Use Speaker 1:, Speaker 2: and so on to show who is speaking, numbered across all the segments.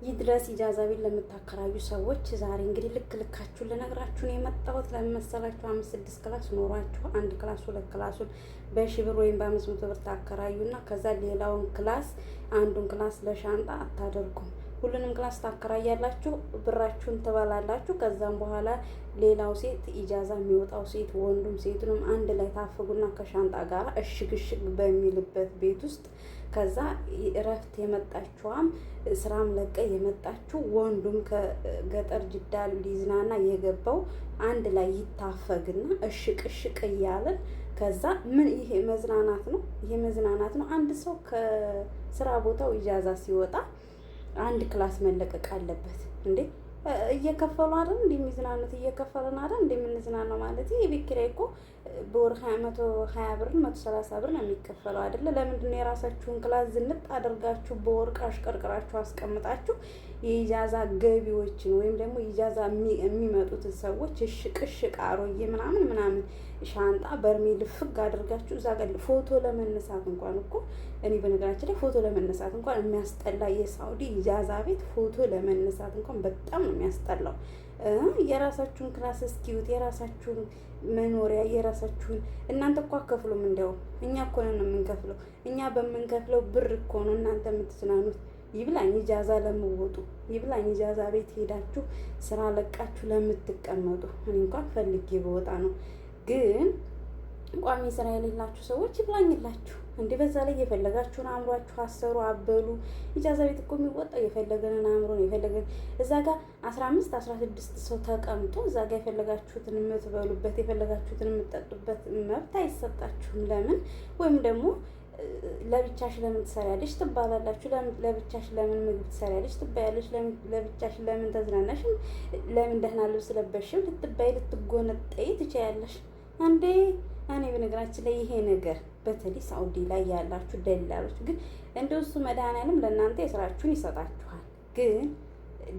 Speaker 1: ይድረስ ኢጃዛ ቤት ለምታከራዩ ሰዎች ዛሬ እንግዲህ ልካችሁን ልነግራችሁ ነው የመጣሁት። ለምን መሰላችሁ? 5-6 ክላስ ኖሯችሁ አንድ ክላስ 2 ክላሱን በ1000 ብር ወይም በ500 ብር ታከራዩና ከዛ ሌላውን ክላስ አንዱን ክላስ ለሻንጣ አታደርጉም። ሁሉንም ክላስ ታከራያላችሁ፣ ብራችሁን ትበላላችሁ። ከዛም በኋላ ሌላው ሴት ኢጃዛ የሚወጣው ሴት ወንዱም ሴቱንም አንድ ላይ ታፍጉና ከሻንጣ ጋር እሽግ በሚልበት ቤት ውስጥ ከዛ እረፍት የመጣችዋም ስራም ለቀ የመጣችሁ ወንዱም ከገጠር ጅዳ ሊዝናና የገባው አንድ ላይ ይታፈግና እሽቅ እያለን ከዛ ምን ይሄ መዝናናት ነው። ይሄ መዝናናት ነው። አንድ ሰው ከስራ ቦታው ኢጃዛ ሲወጣ አንድ ክላስ መለቀቅ አለበት እንዴ? እየከፈሉ አይደል እንደሚዝናኑት እየከፈሉን አይደል እንደምንዝናናው ማለት ይሄ ቤት ኪራይ እኮ በወር 120 ብር 130 ብር ነው የሚከፈለው አይደል? ለምንድን ነው የራሳችሁን ክላስ ዝንጥ አድርጋችሁ በወርቅ አሽቀርቅራችሁ አስቀምጣችሁ የኢጃዛ ገቢዎችን ወይም ደግሞ ኢጃዛ የሚመጡትን ሰዎች እሽቅ አሮዬ ምናምን ሻንጣ በርሜል ፍግ አድርጋችሁ እዛ ጋር ፎቶ ለመነሳት እንኳን እኮ እኔ በነገራችን ላይ ፎቶ ለመነሳት እንኳን የሚያስጠላ የሳውዲ ኢጃዛ ቤት ፎቶ ለመነሳት እንኳን በጣም ነው የሚያስጠላው። የራሳችሁን ክላስ እስኪዩት፣ የራሳችሁን መኖሪያ የራሳችሁን እናንተ እኮ አከፍሉም። እንዲያውም እኛ እኮ ነን የምንከፍለው። እኛ በምንከፍለው ብር እኮ ነው እናንተ የምትዝናኑት። ይብላኝ ኢጃዛ ለምወጡ፣ ይብላኝ ኢጃዛ ቤት ሄዳችሁ ስራ ለቃችሁ ለምትቀመጡ። እኔ እንኳን ፈልጌ በወጣ ነው፣ ግን ቋሚ ስራ የሌላችሁ ሰዎች ይብላኝላችሁ። እንዲህ በዛ ላይ የፈለጋችሁን አእምሯችሁ አሰሩ አበሉ። ኢጃዛ ቤት እኮ የሚወጣው የፈለገንን አእምሮን የፈለገን እዛ ጋር 15-16 ሰው ተቀምጦ እዛ ጋር የፈለጋችሁትን የምትበሉበት የፈለጋችሁትን የምትጠጡበት መብት አይሰጣችሁም። ለምን? ወይም ደግሞ ለብቻሽ ለምን ትሰሪያለሽ ትባላላችሁ። ለብቻሽ ለምን ምግብ ትሰሪያለሽ ትባያለሽ። ለብቻሽ ለምን ተዝናናሽ፣ ለምን ደህና ልብስ ለበሽም ልትባይ ልትጎነጠይ ትችያለሽ እንዴ። እኔ በነገራችን ላይ ይሄ ነገር በተለይ ሳውዲ ላይ ያላችሁ ደላሎች ግን እንደው እሱ መድኃኒዓለም ለእናንተ የስራችሁን ይሰጣችኋል። ግን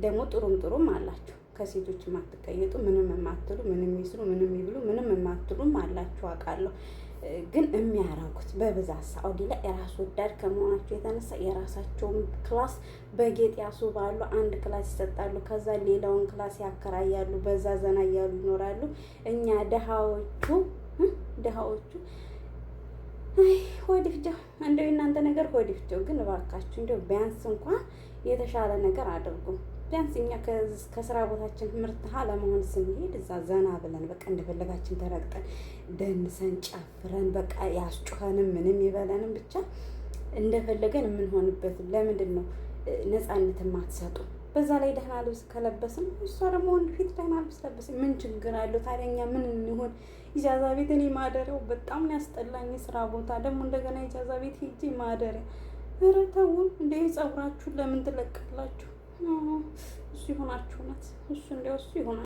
Speaker 1: ደግሞ ጥሩም አላችሁ፣ ከሴቶች የማትቀየጡ ምንም የማትሉ ምንም ይስሩ ምንም ይብሉ ምንም የማትሉም አላችሁ አውቃለሁ። ግን የሚያረጉት በብዛት ሳውዲ ላይ የራስ ወዳድ ከመሆናቸው የተነሳ የራሳቸውን ክላስ በጌጥ ያስውባሉ። አንድ ክላስ ይሰጣሉ፣ ከዛ ሌላውን ክላስ ያከራያሉ። በዛ ዘና እያሉ ይኖራሉ። እኛ ደሃዎቹ ሆዲፍጀው እንደው እናንተ ነገር ሆዲፍጀው። ግን እባካችሁ እንደው ቢያንስ እንኳን የተሻለ ነገር አድርጉ። ቢያንስ እኛ ከስራ ቦታችን ምርትሃ ለመሆን ስንሄድ እዛ ዘና ብለን በቃ እንደፈለጋችን ተረግጠን ደንሰን ጨፍረን በቃ ያስጩኸንም ምንም ይበለንም ብቻ እንደፈለገን የምንሆንበት። ለምንድን ነው ነፃነት የማትሰጡ? በዛ ላይ ደህና ልብስ ከለበስን እሷ ደግሞ ወንድ ፊት ደህና ልብስ ለበስ ምን ችግር አለው ታዲያ? እኛ ምን እንሆን? ኢጃዛ ቤት እኔ ማደሪያው በጣም ያስጠላኝ። ስራ ቦታ ደግሞ እንደገና ኢጃዛ ቤት ሄጄ ማደሪያ። ኧረ ተው እንደ ፀጉራችሁን ለምን ትለቃላችሁ? እሱ ይሆናችሁ ናት እሱ እንዲያው እሱ ይሆናል።